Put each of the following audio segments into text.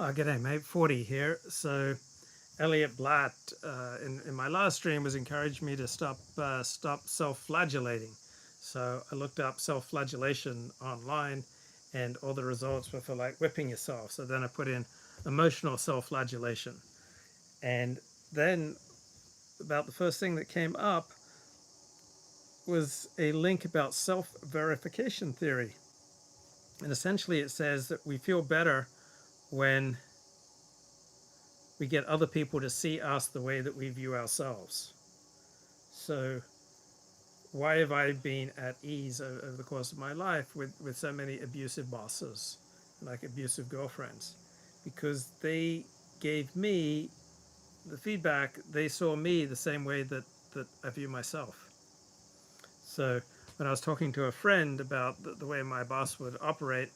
G'day mate, 40 here. So Elliot Blatt in my last stream was encouraged me to stop self-flagellating. So I looked up self-flagellation online and all the results were for like whipping yourself. So then I put in emotional self-flagellation. And then about the first thing that came up was a link about self-verification theory. And essentially it says that we feel better when we get other people to see us the way that we view ourselves. So why have I been at ease over the course of my life with so many abusive bosses, like abusive girlfriends? Because they gave me the feedback, they saw me the same way that I view myself. So when I was talking to a friend about the way my boss would operate,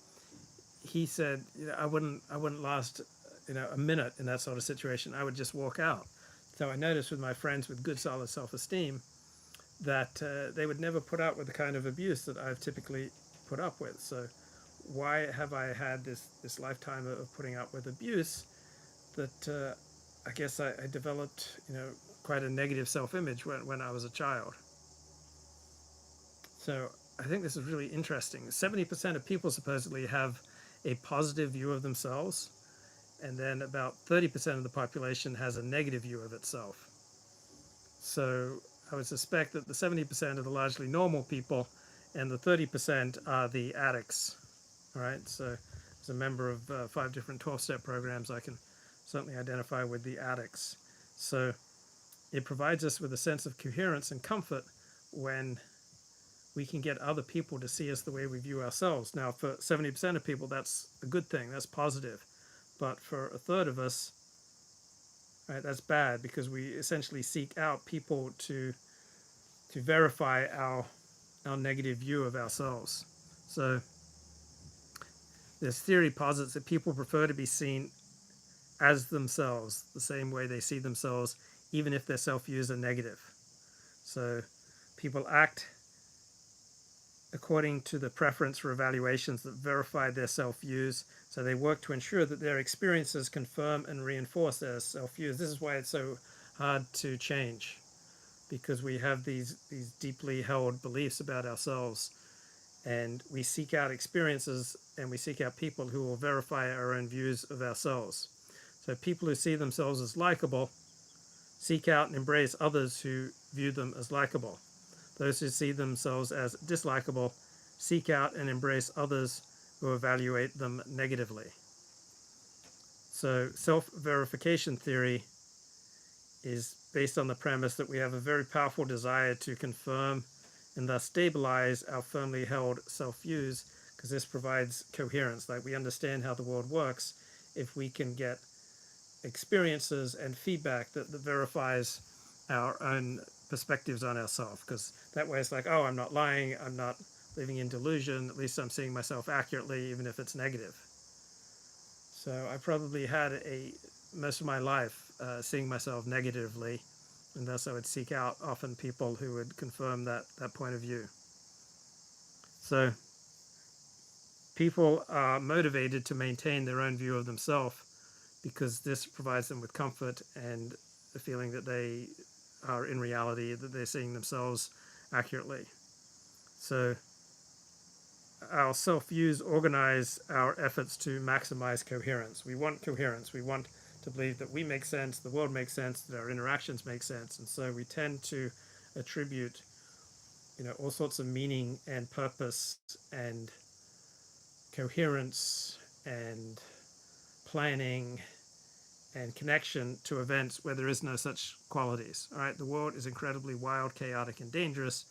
he said, I wouldn't last, a minute in that sort of situation. I would just walk out. So I noticed with my friends with good, solid self-esteem that they would never put up with the kind of abuse that I've typically put up with. So why have I had this lifetime of putting up with abuse that I guess I developed, quite a negative self-image when I was a child. So I think this is really interesting. 70% of people supposedly have a positive view of themselves, and then about 30% of the population has a negative view of itself. So I would suspect that the 70% are the largely normal people, and the 30% are the addicts. All right, so as a member of 5 different 12-step programs, I can certainly identify with the addicts. So it provides us with a sense of coherence and comfort when we can get other people to see us the way we view ourselves. Now, for 70% of people, that's a good thing, that's positive. But for a third of us, right, that's bad, because we essentially seek out people to verify our negative view of ourselves. So this theory posits that people prefer to be seen as themselves, the same way they see themselves, even if their self-views are negative. So people act according to the preference for evaluations that verify their self-views. So they work to ensure that their experiences confirm and reinforce their self-views. This is why it's so hard to change, because we have these deeply held beliefs about ourselves, and we seek out experiences and we seek out people who will verify our own views of ourselves. So people who see themselves as likable seek out and embrace others who view them as likable. Those who see themselves as dislikable seek out and embrace others who evaluate them negatively. So self-verification theory is based on the premise that we have a very powerful desire to confirm and thus stabilize our firmly held self-views, because this provides coherence. Like, we understand how the world works if we can get experiences and feedback that verifies our own perspectives on ourselves, because that way it's like, oh, I'm not lying, I'm not living in delusion, at least I'm seeing myself accurately, even if it's negative. So I probably had most of my life seeing myself negatively, and thus I would seek out often people who would confirm that point of view. So people are motivated to maintain their own view of themselves, because this provides them with comfort and the feeling that they are in reality, that they're seeing themselves accurately. So our self-views organize our efforts to maximize coherence. We want coherence. We want to believe that we make sense, the world makes sense, that our interactions make sense. And so we tend to attribute, all sorts of meaning and purpose and coherence and planning and connection to events where there is no such qualities. All right, the world is incredibly wild, chaotic, and dangerous,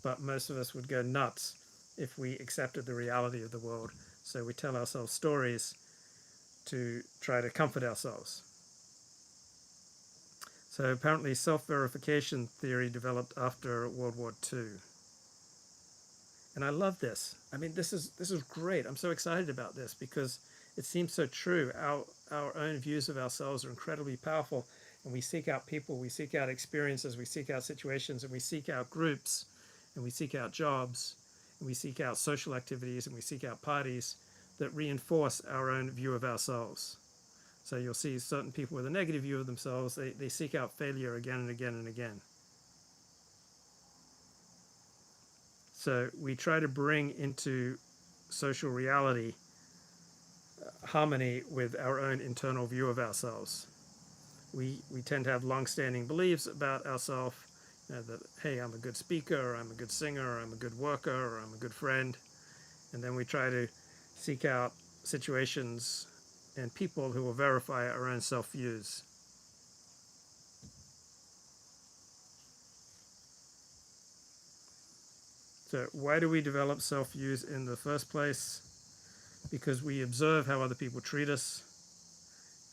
but most of us would go nuts if we accepted the reality of the world. So we tell ourselves stories to try to comfort ourselves. So apparently self-verification theory developed after World War II. And I love this. I mean, this is great. I'm so excited about this because it seems so true. Our own views of ourselves are incredibly powerful, and we seek out people, we seek out experiences, we seek out situations, and we seek out groups, and we seek out jobs, and we seek out social activities, and we seek out parties that reinforce our own view of ourselves. So you'll see certain people with a negative view of themselves, they seek out failure again and again and again. So we try to bring into social reality harmony with our own internal view of ourselves. We tend to have long-standing beliefs about ourselves, that, hey, I'm a good speaker, or I'm a good singer, or I'm a good worker, or I'm a good friend. And then we try to seek out situations and people who will verify our own self-views. So why do we develop self-views in the first place? Because we observe how other people treat us,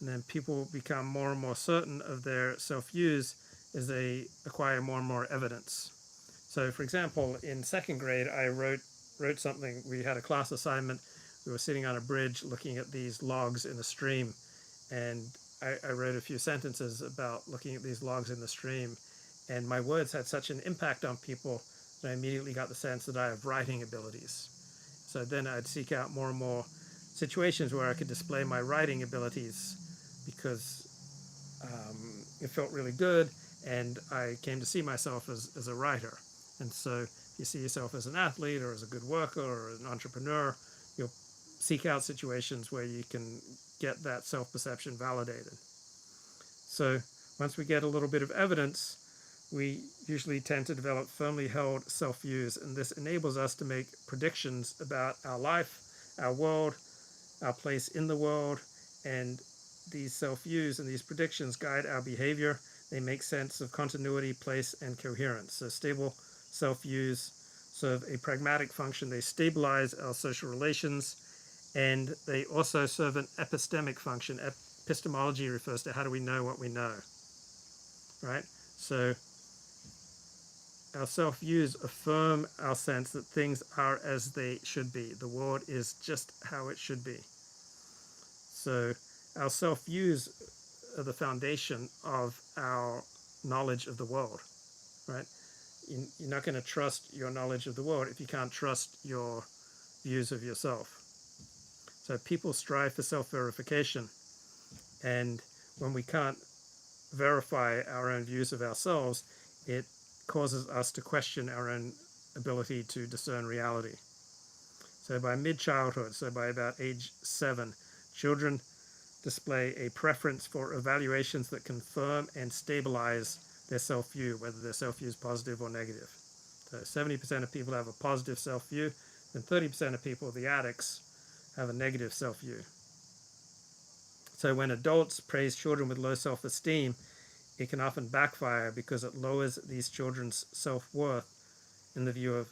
and then people become more and more certain of their self-views as they acquire more and more evidence. So for example, in second grade, I wrote something. We had a class assignment. We were sitting on a bridge looking at these logs in a stream, and I wrote a few sentences about looking at these logs in the stream, and my words had such an impact on people that I immediately got the sense that I have writing abilities. So then I'd seek out more and more situations where I could display my writing abilities, because it felt really good, and I came to see myself as a writer. And so if you see yourself as an athlete or as a good worker or an entrepreneur, you'll seek out situations where you can get that self-perception validated. So once we get a little bit of evidence, we usually tend to develop firmly held self-views, and this enables us to make predictions about our life, our world, our place in the world, and these self-views and these predictions guide our behavior. They make sense of continuity, place, and coherence. So stable self-views serve a pragmatic function. They stabilize our social relations, and they also serve an epistemic function. Epistemology refers to how do we know what we know, right? So our self-views affirm our sense that things are as they should be. The world is just how it should be. So our self-views are the foundation of our knowledge of the world, right? You're not going to trust your knowledge of the world if you can't trust your views of yourself. So people strive for self-verification, and when we can't verify our own views of ourselves, it causes us to question our own ability to discern reality. So by mid-childhood, so by about age 7, children display a preference for evaluations that confirm and stabilize their self-view, whether their self-view is positive or negative. So 70% of people have a positive self-view, and 30% of people, the addicts, have a negative self-view. So when adults praise children with low self-esteem, it can often backfire because it lowers these children's self-worth in the view of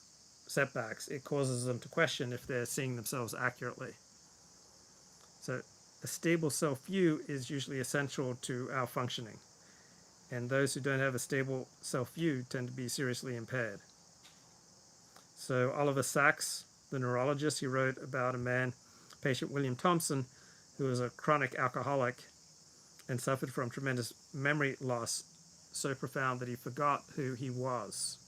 setbacks. It causes them to question if they're seeing themselves accurately. So a stable self-view is usually essential to our functioning, and those who don't have a stable self-view tend to be seriously impaired. So Oliver Sacks, the neurologist, he wrote about a man, patient William Thompson, who was a chronic alcoholic and suffered from tremendous memory loss, so profound that he forgot who he was.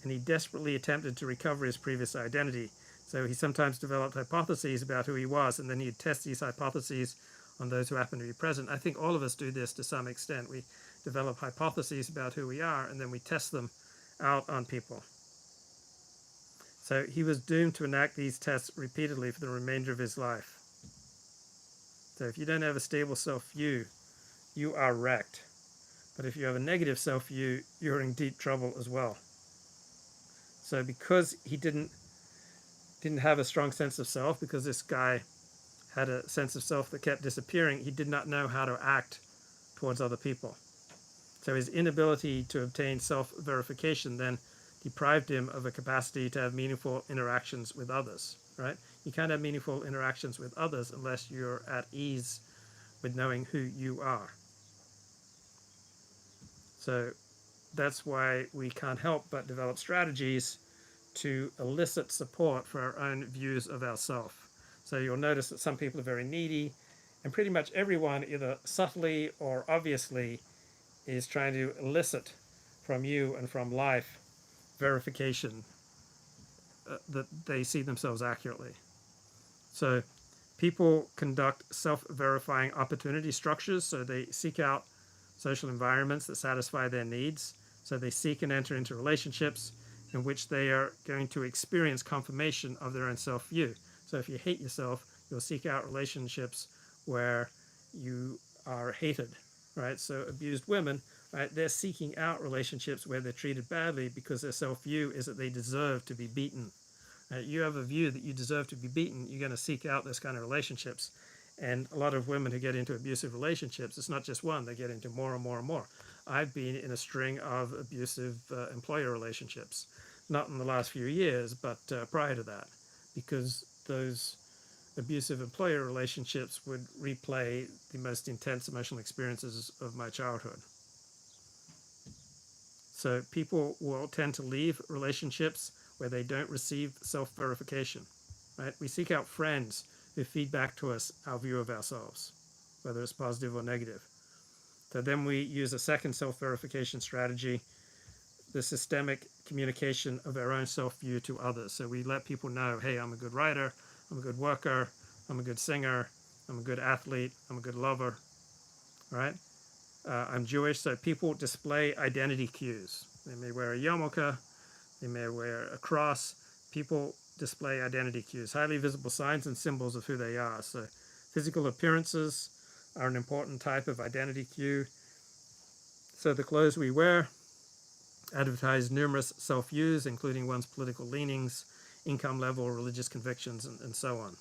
And he desperately attempted to recover his previous identity. So he sometimes developed hypotheses about who he was, and then he'd test these hypotheses on those who happen to be present. I think all of us do this to some extent. We develop hypotheses about who we are, and then we test them out on people. So he was doomed to enact these tests repeatedly for the remainder of his life. So if you don't have a stable self-view, you are wrecked. But if you have a negative self-view, you're in deep trouble as well. So because he didn't have a strong sense of self, because this guy had a sense of self that kept disappearing, he did not know how to act towards other people. So his inability to obtain self-verification then deprived him of a capacity to have meaningful interactions with others, right? You can't have meaningful interactions with others unless you're at ease with knowing who you are. So that's why we can't help but develop strategies to elicit support for our own views of ourselves. So you'll notice that some people are very needy, and pretty much everyone, either subtly or obviously, is trying to elicit from you and from life verification that they see themselves accurately. So People conduct self-verifying opportunity structures, so they seek out social environments that satisfy their needs. So they seek and enter into relationships in which they are going to experience confirmation of their own self-view. So if you hate yourself, you'll seek out relationships where you are hated, right? So abused women, right, they're seeking out relationships where they're treated badly because their self-view is that they deserve to be beaten. You have a view that you deserve to be beaten, you're going to seek out this kind of relationships. And a lot of women who get into abusive relationships, it's not just one, they get into more and more and more. I've been in a string of abusive employer relationships, not in the last few years, but prior to that, because those abusive employer relationships would replay the most intense emotional experiences of my childhood. So people will tend to leave relationships where they don't receive self-verification, right? We seek out friends who feed back to us our view of ourselves, whether it's positive or negative. So then we use a second self-verification strategy, the systemic communication of our own self-view to others. So we let people know, hey, I'm a good writer, I'm a good worker, I'm a good singer, I'm a good athlete, I'm a good lover, right? I'm Jewish, so people display identity cues. They may wear a yarmulke, they may wear a cross. People display identity cues, highly visible signs and symbols of who they are. So physical appearances are an important type of identity cue. So the clothes we wear advertise numerous self-views, including one's political leanings, income level, religious convictions, and so on.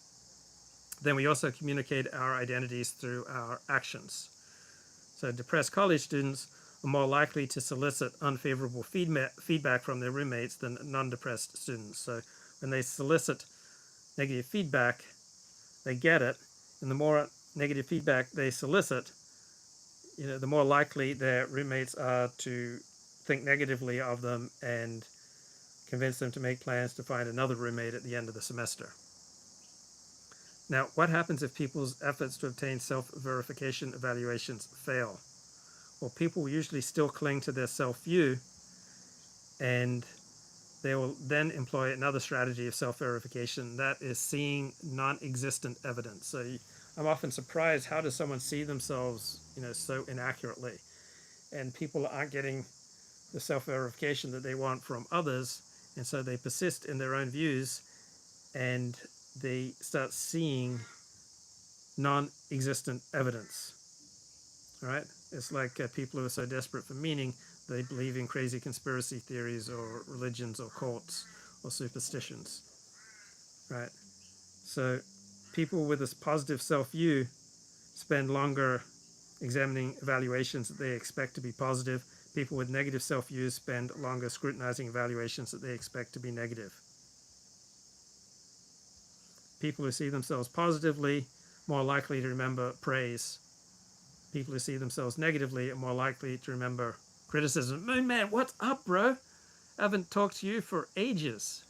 Then we also communicate our identities through our actions. So depressed college students are more likely to solicit unfavorable feedback from their roommates than non-depressed students. So when they solicit negative feedback, they get it, and the more negative feedback they solicit, the more likely their roommates are to think negatively of them and convince them to make plans to find another roommate at the end of the semester. Now, what happens if people's efforts to obtain self-verification evaluations fail? Well, people usually still cling to their self-view, and they will then employ another strategy of self-verification, that is seeing non-existent evidence. So I'm often surprised, how does someone see themselves, so inaccurately? And people aren't getting the self-verification that they want from others, and so they persist in their own views, and they start seeing non-existent evidence. All right? It's like people who are so desperate for meaning, they believe in crazy conspiracy theories or religions or cults or superstitions. Right? So people with this positive self-view spend longer examining evaluations that they expect to be positive. People with negative self-views spend longer scrutinizing evaluations that they expect to be negative. People who see themselves positively more likely to remember praise. People who see themselves negatively are more likely to remember criticism. Moon Man, what's up, bro? I haven't talked to you for ages.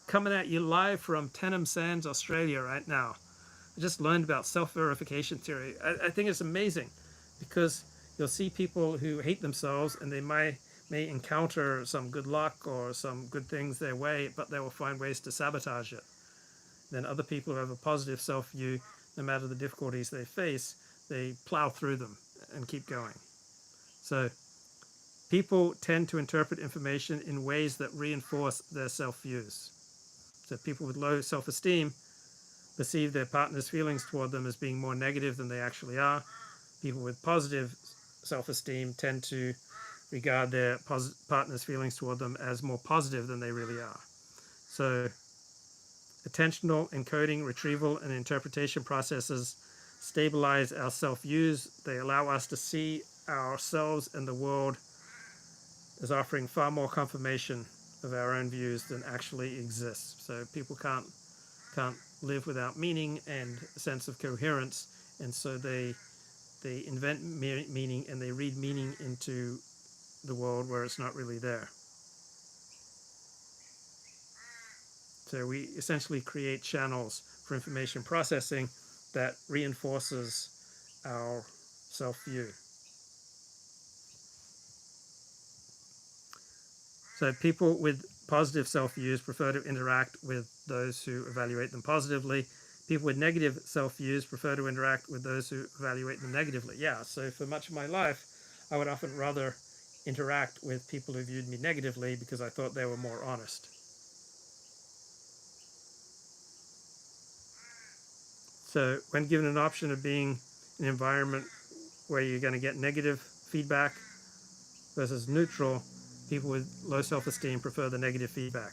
Coming at you live from Tenham Sands, Australia right now. I just learned about self-verification theory. I think it's amazing because you'll see people who hate themselves and they may encounter some good luck or some good things their way, but they will find ways to sabotage it. Then other people who have a positive self-view, no matter the difficulties they face, they plow through them and keep going. So people tend to interpret information in ways that reinforce their self-views. So people with low self-esteem perceive their partner's feelings toward them as being more negative than they actually are. People with positive self-esteem tend to regard their partner's feelings toward them as more positive than they really are. So attentional encoding, retrieval, and interpretation processes stabilize our self-views. They allow us to see ourselves and the world as offering far more confirmation of our own views than actually exists. So people can't live without meaning and a sense of coherence, and so they invent meaning and they read meaning into the world where it's not really there. So we essentially create channels for information processing that reinforces our self-view. So people with positive self-views prefer to interact with those who evaluate them positively. People with negative self-views prefer to interact with those who evaluate them negatively. Yeah, so for much of my life, I would often rather interact with people who viewed me negatively because I thought they were more honest. So when given an option of being in an environment where you're going to get negative feedback versus neutral, people with low self-esteem prefer the negative feedback.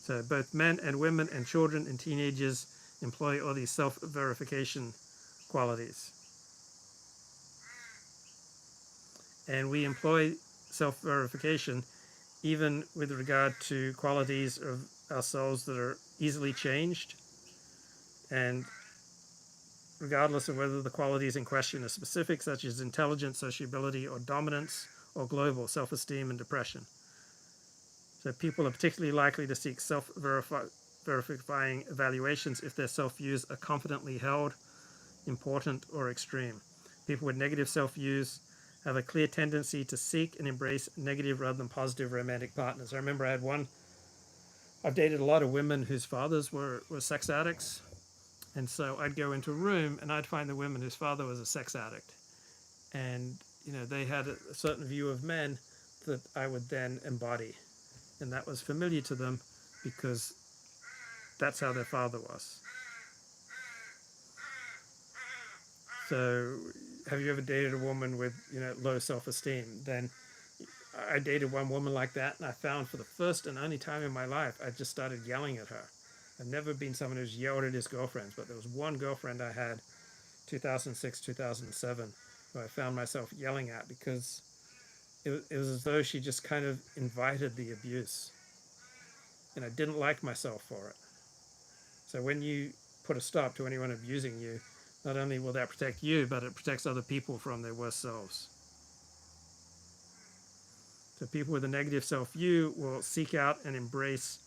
So both men and women and children and teenagers employ all these self-verification qualities. And we employ self-verification even with regard to qualities of ourselves that are easily changed, and regardless of whether the qualities in question are specific, such as intelligence, sociability, or dominance, or global, self-esteem and depression. So people are particularly likely to seek self-verifying evaluations if their self-views are confidently held, important, or extreme. People with negative self-views have a clear tendency to seek and embrace negative rather than positive romantic partners. I remember I've dated a lot of women whose fathers were sex addicts. And so I'd go into a room and I'd find the women whose father was a sex addict. And, they had a certain view of men that I would then embody. And that was familiar to them because that's how their father was. So have you ever dated a woman with, low self-esteem? Then I dated one woman like that, and I found for the first and only time in my life, I just started yelling at her. I've never been someone who's yelled at his girlfriends, but there was one girlfriend I had, 2006, 2007, who I found myself yelling at because it was as though she just kind of invited the abuse. And I didn't like myself for it. So when you put a stop to anyone abusing you, not only will that protect you, but it protects other people from their worst selves. So people with a negative self-view will seek out and embrace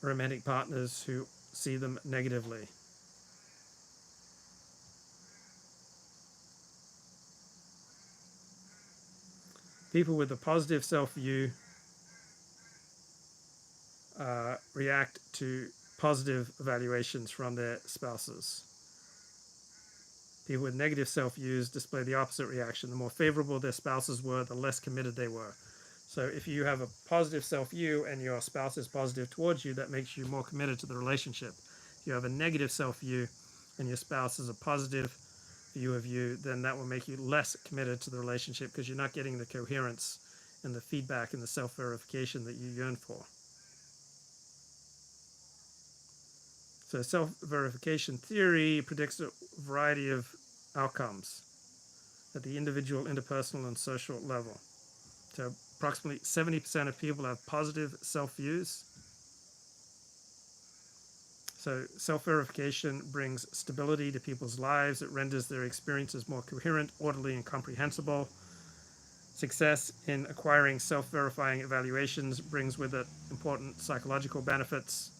romantic partners who see them negatively. People with a positive self-view react to positive evaluations from their spouses. People with negative self-views display the opposite reaction. The more favorable their spouses were, the less committed they were. So if you have a positive self-view and your spouse is positive towards you, that makes you more committed to the relationship. If you have a negative self-view and your spouse is a positive view of you, then that will make you less committed to the relationship because you're not getting the coherence and the feedback and the self-verification that you yearn for. So self-verification theory predicts a variety of outcomes at the individual, interpersonal, and social level. So approximately 70% of people have positive self-views. So self-verification brings stability to people's lives. It renders their experiences more coherent, orderly, and comprehensible. Success in acquiring self-verifying evaluations brings with it important psychological benefits.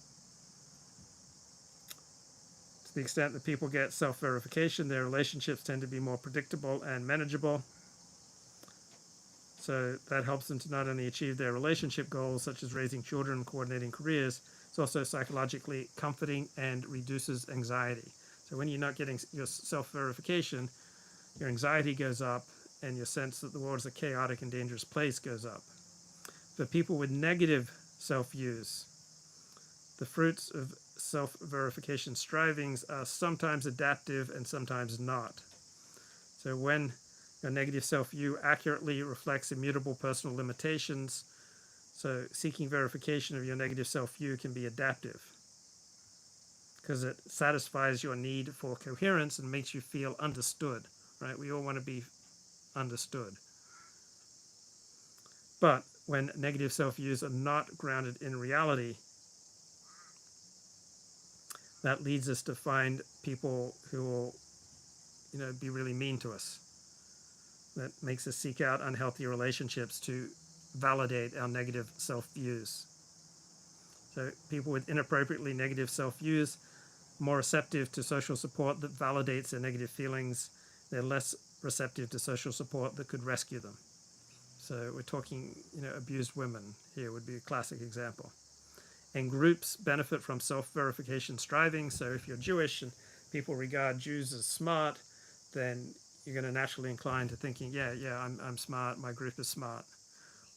To the extent that people get self-verification, their relationships tend to be more predictable and manageable. So that helps them to not only achieve their relationship goals, such as raising children and coordinating careers, it's also psychologically comforting and reduces anxiety. So when you're not getting your self-verification, your anxiety goes up and your sense that the world is a chaotic and dangerous place goes up. For people with negative self-views, the fruits of self-verification strivings are sometimes adaptive and sometimes not. So when a negative self-view accurately reflects immutable personal limitations, so seeking verification of your negative self-view can be adaptive because it satisfies your need for coherence and makes you feel understood, right? We all want to be understood. But when negative self-views are not grounded in reality, that leads us to find people who will, be really mean to us. That makes us seek out unhealthy relationships to validate our negative self-views. So people with inappropriately negative self-views are more receptive to social support that validates their negative feelings. They're less receptive to social support that could rescue them. So we're talking, abused women here would be a classic example. And groups benefit from self-verification striving. So if you're Jewish and people regard Jews as smart, then you're going to naturally incline to thinking, yeah, I'm smart, my group is smart.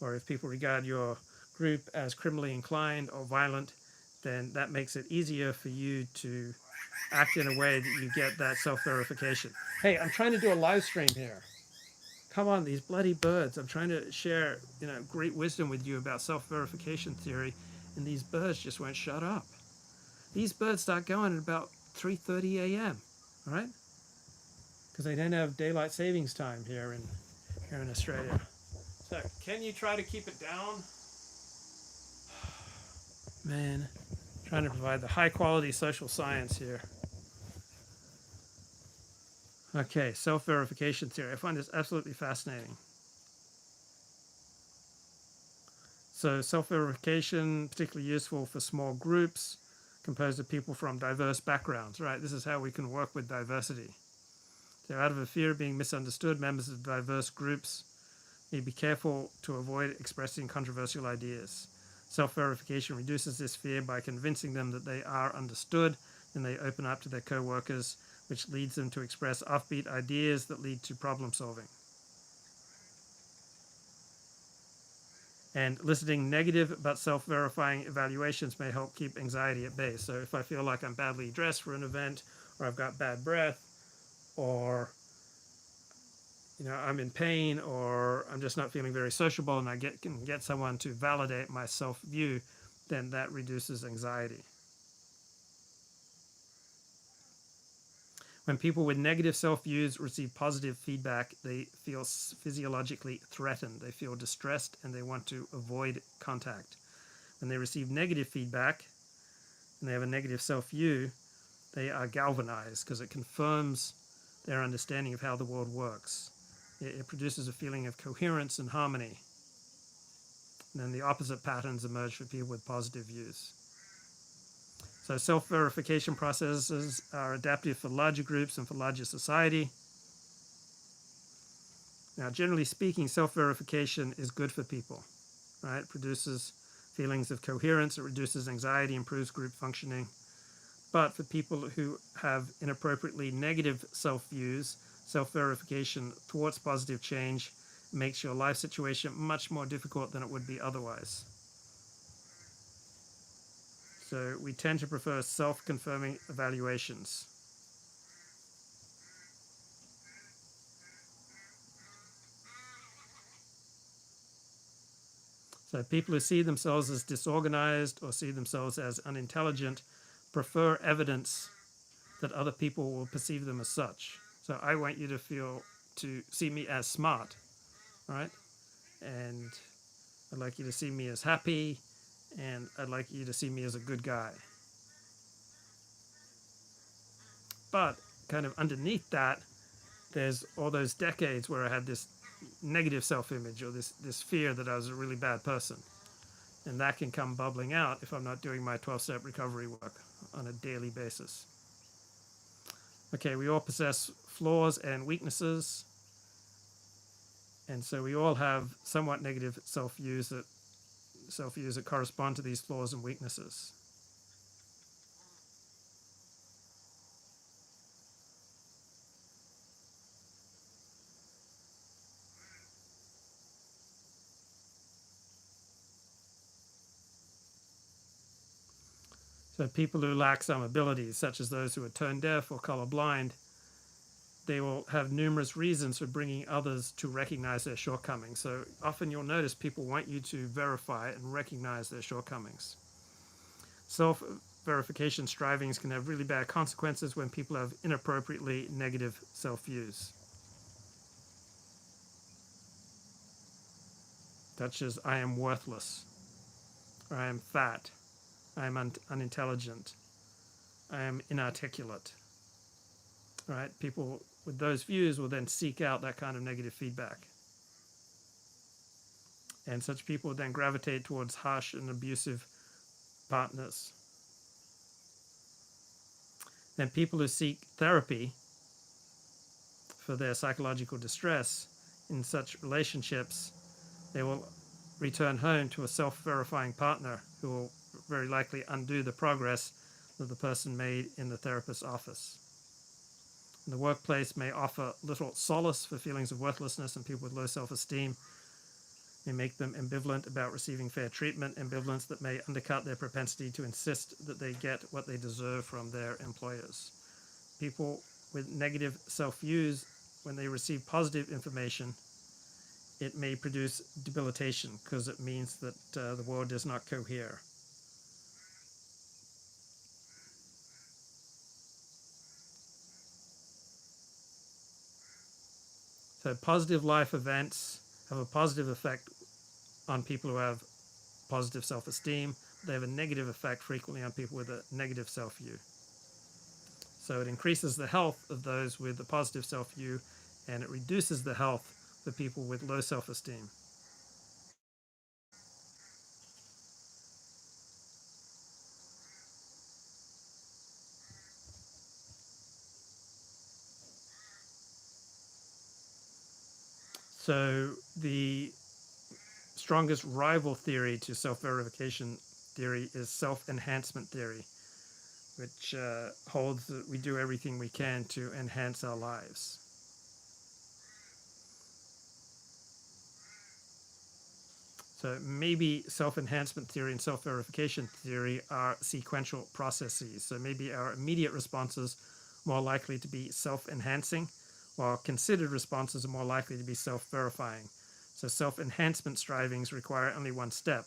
Or if people regard your group as criminally inclined or violent, then that makes it easier for you to act in a way that you get that self-verification. Hey, I'm trying to do a live stream here. Come on, these bloody birds. I'm trying to share, great wisdom with you about self-verification theory, and these birds just won't shut up. These birds start going at about 3:30 a.m., all right? Because they don't have daylight savings time here in Australia. So, can you try to keep it down? Man, trying to provide the high-quality social science here. Okay, self-verification theory. I find this absolutely fascinating. So self-verification, particularly useful for small groups composed of people from diverse backgrounds, right? This is how we can work with diversity. So out of a fear of being misunderstood, members of diverse groups need to be careful to avoid expressing controversial ideas. Self-verification reduces this fear by convincing them that they are understood, and they open up to their co-workers, which leads them to express offbeat ideas that lead to problem solving. And eliciting negative but self-verifying evaluations may help keep anxiety at bay. So if I feel like I'm badly dressed for an event, or I've got bad breath, or I'm in pain, or I'm just not feeling very sociable, and I can get someone to validate my self-view, then that reduces anxiety. When people with negative self-views receive positive feedback, they feel physiologically threatened. They feel distressed, and they want to avoid contact. When they receive negative feedback, and they have a negative self-view, they are galvanized because it confirms their understanding of how the world works. It produces a feeling of coherence and harmony. And then the opposite patterns emerge for people with positive views. So self-verification processes are adaptive for larger groups and for larger society. Now, generally speaking, self-verification is good for people, right? It produces feelings of coherence, it reduces anxiety, improves group functioning. But for people who have inappropriately negative self-views, self-verification thwarts positive change, makes your life situation much more difficult than it would be otherwise. So we tend to prefer self-confirming evaluations. So people who see themselves as disorganized or see themselves as unintelligent prefer evidence that other people will perceive them as such. So I want you to see me as smart, right? And I'd like you to see me as happy, and I'd like you to see me as a good guy. But kind of underneath that, there's all those decades where I had this negative self-image, or this fear that I was a really bad person. And that can come bubbling out if I'm not doing my 12-step recovery work on a daily basis. Okay, we all possess flaws and weaknesses. And so we all have somewhat negative self-views that correspond to these flaws and weaknesses. So people who lack some abilities, such as those who are tone deaf or colorblind, they will have numerous reasons for bringing others to recognize their shortcomings. So often you'll notice people want you to verify and recognize their shortcomings. Self-verification strivings can have really bad consequences when people have inappropriately negative self-views, such as I am worthless, or I am fat, I am unintelligent, I am inarticulate. Right? People with those views will then seek out that kind of negative feedback. And such people then gravitate towards harsh and abusive partners. Then people who seek therapy for their psychological distress in such relationships, they will return home to a self-verifying partner who will very likely undo the progress that the person made in the therapist's office. And the workplace may offer little solace for feelings of worthlessness, and people with low self-esteem may make them ambivalent about receiving fair treatment, ambivalence that may undercut their propensity to insist that they get what they deserve from their employers. People with negative self-views, when they receive positive information, it may produce debilitation because it means that the world does not cohere. So positive life events have a positive effect on people who have positive self-esteem. They have a negative effect frequently on people with a negative self-view. So it increases the health of those with a positive self-view, and it reduces the health for people with low self-esteem. So the strongest rival theory to self-verification theory is self-enhancement theory, which holds that we do everything we can to enhance our lives. So maybe self-enhancement theory and self-verification theory are sequential processes. So maybe our immediate responses are more likely to be self-enhancing, while considered responses are more likely to be self-verifying. So self-enhancement strivings require only one step.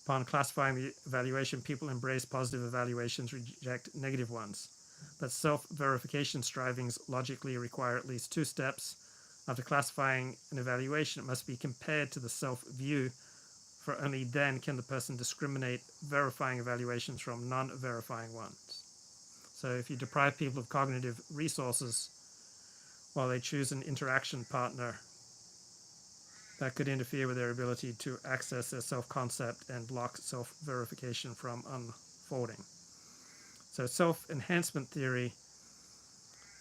Upon classifying the evaluation, people embrace positive evaluations, reject negative ones. But self-verification strivings logically require at least two steps. After classifying an evaluation, it must be compared to the self-view, for only then can the person discriminate verifying evaluations from non-verifying ones. So if you deprive people of cognitive resources while they choose an interaction partner, that could interfere with their ability to access their self-concept and block self-verification from unfolding. So self-enhancement theory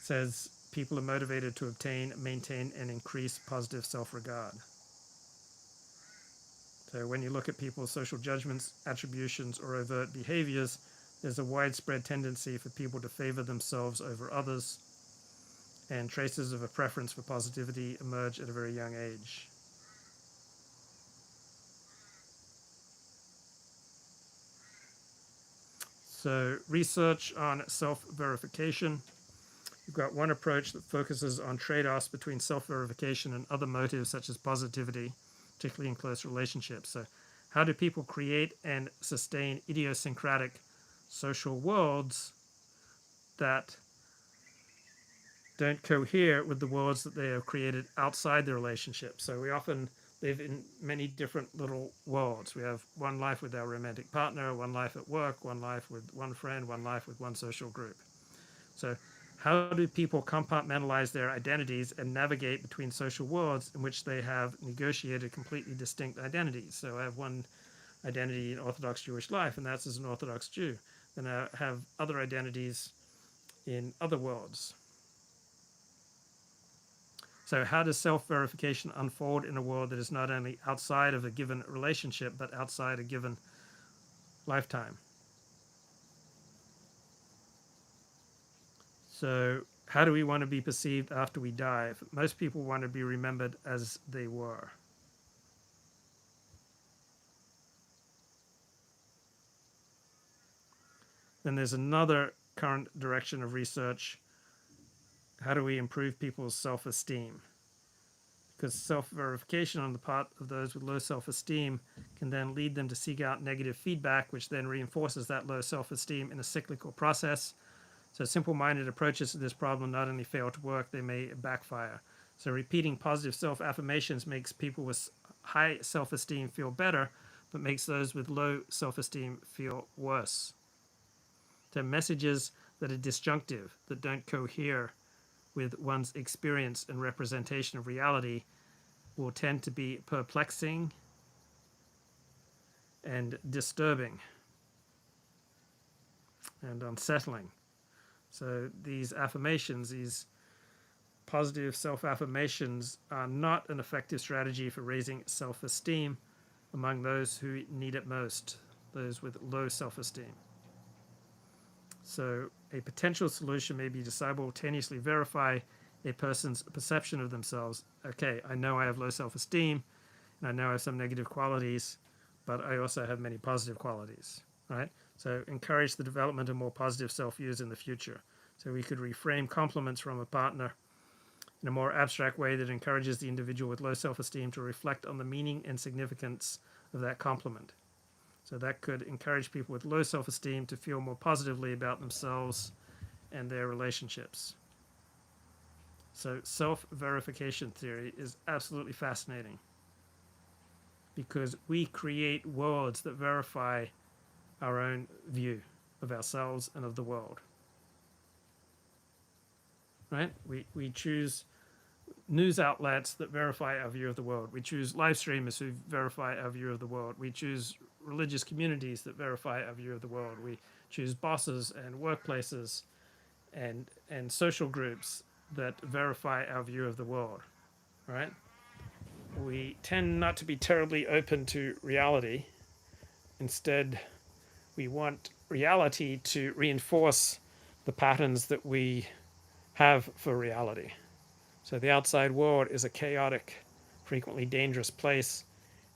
says people are motivated to obtain, maintain, and increase positive self-regard. So when you look at people's social judgments, attributions, or overt behaviors, there's a widespread tendency for people to favor themselves over others, and traces of a preference for positivity emerge at a very young age. So research on self-verification. You've got one approach that focuses on trade-offs between self-verification and other motives such as positivity, particularly in close relationships. So how do people create and sustain idiosyncratic social worlds that don't cohere with the worlds that they have created outside the relationship? So we often live in many different little worlds. We have one life with our romantic partner, one life at work, one life with one friend, one life with one social group. So how do people compartmentalize their identities and navigate between social worlds in which they have negotiated completely distinct identities? So I have one identity in Orthodox Jewish life, and that's as an Orthodox Jew. Then I have other identities in other worlds. So how does self-verification unfold in a world that is not only outside of a given relationship, but outside a given lifetime? So how do we want to be perceived after we die? Most people want to be remembered as they were. Then there's another current direction of research. How do we improve people's self-esteem? Because self-verification on the part of those with low self-esteem can then lead them to seek out negative feedback, which then reinforces that low self-esteem in a cyclical process. So simple-minded approaches to this problem not only fail to work, they may backfire. So repeating positive self-affirmations makes people with high self-esteem feel better, but makes those with low self-esteem feel worse. So messages that are disjunctive, that don't cohere with one's experience and representation of reality, will tend to be perplexing and disturbing and unsettling. So these affirmations, these positive self-affirmations, are not an effective strategy for raising self-esteem among those who need it most. those with low self-esteem. So a potential solution may be to simultaneously verify a person's perception of themselves. Okay, I know I have low self-esteem, and I know I have some negative qualities, but I also have many positive qualities, right? So encourage the development of more positive self-views in the future. So we could reframe compliments from a partner in a more abstract way that encourages the individual with low self-esteem to reflect on the meaning and significance of that compliment. So that could encourage people with low self-esteem to feel more positively about themselves and their relationships. So self-verification theory is absolutely fascinating because we create worlds that verify our own view of ourselves and of the world. Right? We choose news outlets that verify our view of the world. We choose live streamers who verify our view of the world. We choose religious communities that verify our view of the world. We choose bosses and workplaces and social groups that verify our view of the world, right? We tend not to be terribly open to reality. Instead, we want reality to reinforce the patterns that we have for reality. So the outside world is a chaotic, frequently dangerous place,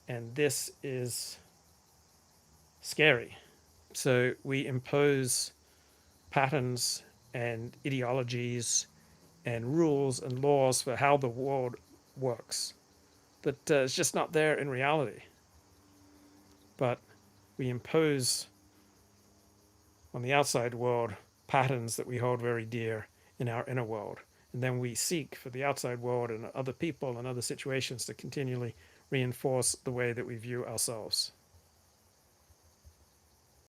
and this is scary. So we impose patterns and ideologies and rules and laws for how the world works that is just not there in reality. But we impose on the outside world patterns that we hold very dear in our inner world. And then we seek for the outside world and other people and other situations to continually reinforce the way that we view ourselves.